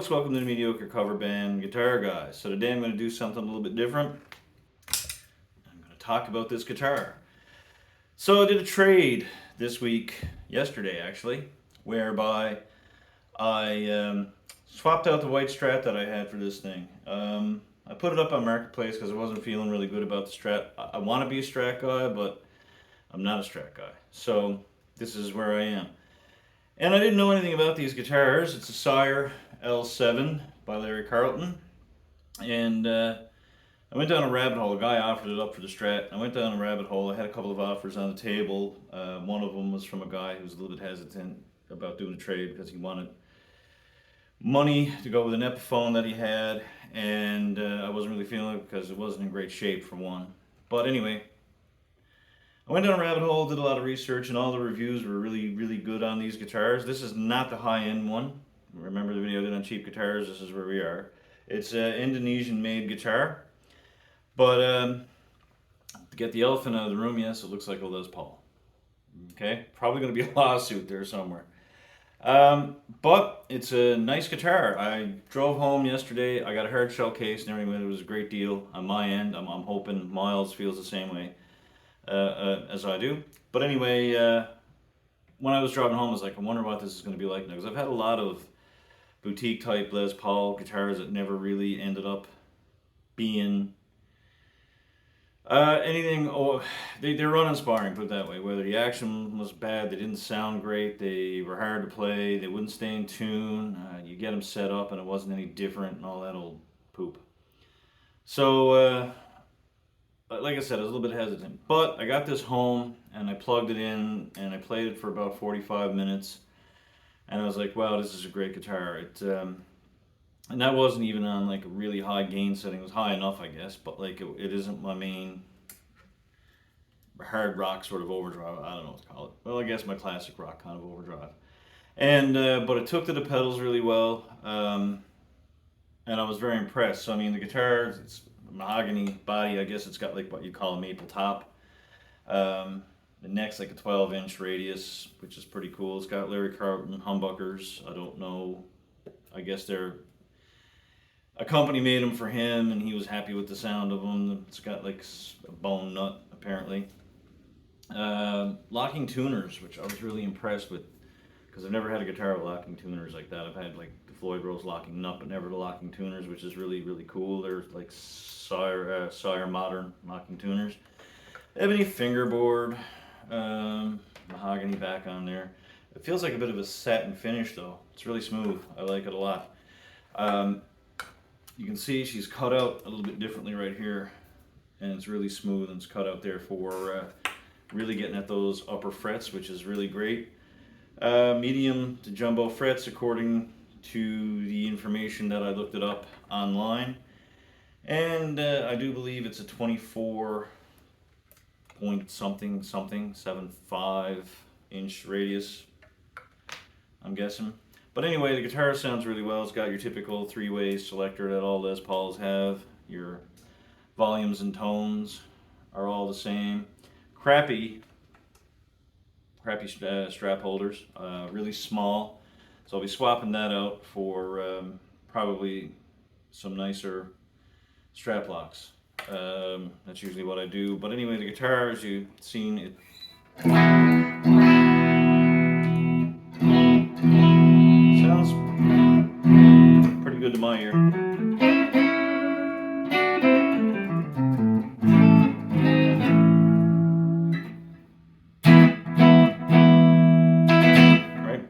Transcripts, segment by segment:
folks, welcome to the Mediocre Cover Band Guitar Guy. So today I'm going to do something a little bit different. I'm going to talk about this guitar. So I did a trade this week, yesterday actually, whereby I swapped out the white Strat that I had for this thing. I put it up on Marketplace because I wasn't feeling really good about the Strat. I want to be a Strat guy, but I'm not a Strat guy. So this is where I am. And I didn't know anything about these guitars. It's a Sire L-7 by Larry Carlton. And I went down a rabbit hole. A guy offered it up for the Strat. I went down a rabbit hole. I had a couple of offers on the table. One of them was from a guy who was a little bit hesitant about doing a trade because he wanted money to go with an Epiphone that he had. And I wasn't really feeling it because it wasn't in great shape for one. But anyway, I went down a rabbit hole, did a lot of research, and all the reviews were really, really good on these guitars. This is not the high-end one. Remember the video I did on cheap guitars? This is where we are. It's an Indonesian-made guitar. But to get the elephant out of the room, yes, it looks like a Les Paul. Okay? Probably going to be a lawsuit there somewhere. But it's a nice guitar. I drove home yesterday. I got a hard shell case and everything. It was a great deal on my end. I'm hoping Miles feels the same way as I do. But anyway, when I was driving home, I was like, I wonder what this is going to be like now. Because I've had a lot of boutique type Les Paul guitars that never really ended up being anything. Oh, they're uninspiring, put it that way. Whether the action was bad, they didn't sound great, they were hard to play, they wouldn't stay in tune, you get them set up and it wasn't any different and all that old poop. So like I said, I was a little bit hesitant, but I got this home and I plugged it in and I played it for about 45 minutes and I was like, wow, this is a great guitar. And that wasn't even on like a really high gain setting. It was high enough, I guess, but like it isn't my main hard rock sort of overdrive. I don't know what to call it. Well, I guess my classic rock kind of overdrive. And but it took to the pedals really well, and I was very impressed. So I mean, the guitar, it's mahogany body. I guess it's got like what you call a maple top. The neck's like a 12-inch radius, which is pretty cool. It's got Larry Carlton humbuckers. I don't know. I guess a company made them for him, and he was happy with the sound of them. It's got like a bone nut, apparently. Locking tuners, which I was really impressed with, because I've never had a guitar with locking tuners like that. I've had like the Floyd Rose locking nut, but never the locking tuners, which is really, really cool. They're like Sire modern locking tuners. Ebony fingerboard, mahogany back on there. It feels like a bit of a satin finish though. It's really smooth. I like it a lot. You can see she's cut out a little bit differently right here, and it's really smooth and it's cut out there for really getting at those upper frets, which is really great. Medium to jumbo frets according to the information that I looked it up online, and I do believe it's a 24 point something 75 inch radius, I'm guessing. But anyway, the guitar sounds really well. It's got your typical three-way selector that all Les Pauls have. Your volumes and tones are all the same. Crappy strap holders, really small. So I'll be swapping that out for probably some nicer strap locks. That's usually what I do. But anyway, the guitar, as you've seen, it sounds pretty good to my ear. Right?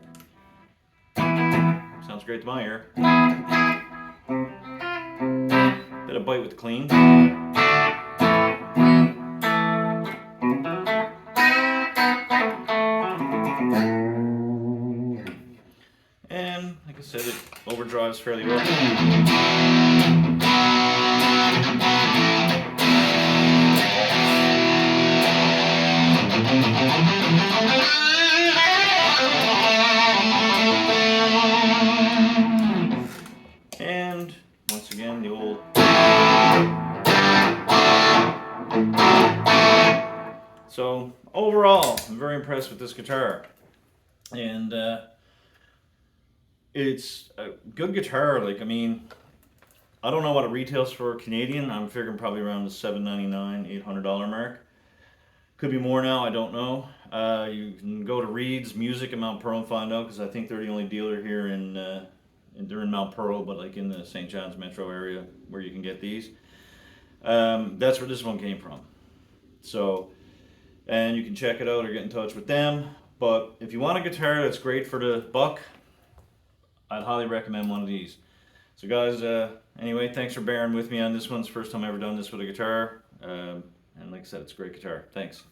Sounds great to my ear. Bit of bite with the clean. And like I said, it overdrives fairly well. And once again, the old. So overall, I'm very impressed with this guitar. And It's a good guitar. Like, I mean, I don't know what it retails for Canadian. I'm figuring probably around the $799, $800 mark. Could be more now. I don't know. You can go to Reed's Music in Mount Pearl and find out because I think they're the only dealer here they're in Mount Pearl, but like in the St. John's metro area where you can get these. That's where this one came from. So, and you can check it out or get in touch with them. But if you want a guitar that's great for the buck, I'd highly recommend one of these. So guys, anyway, thanks for bearing with me on this one. It's the first time I've ever done this with a guitar. And like I said, it's a great guitar. Thanks.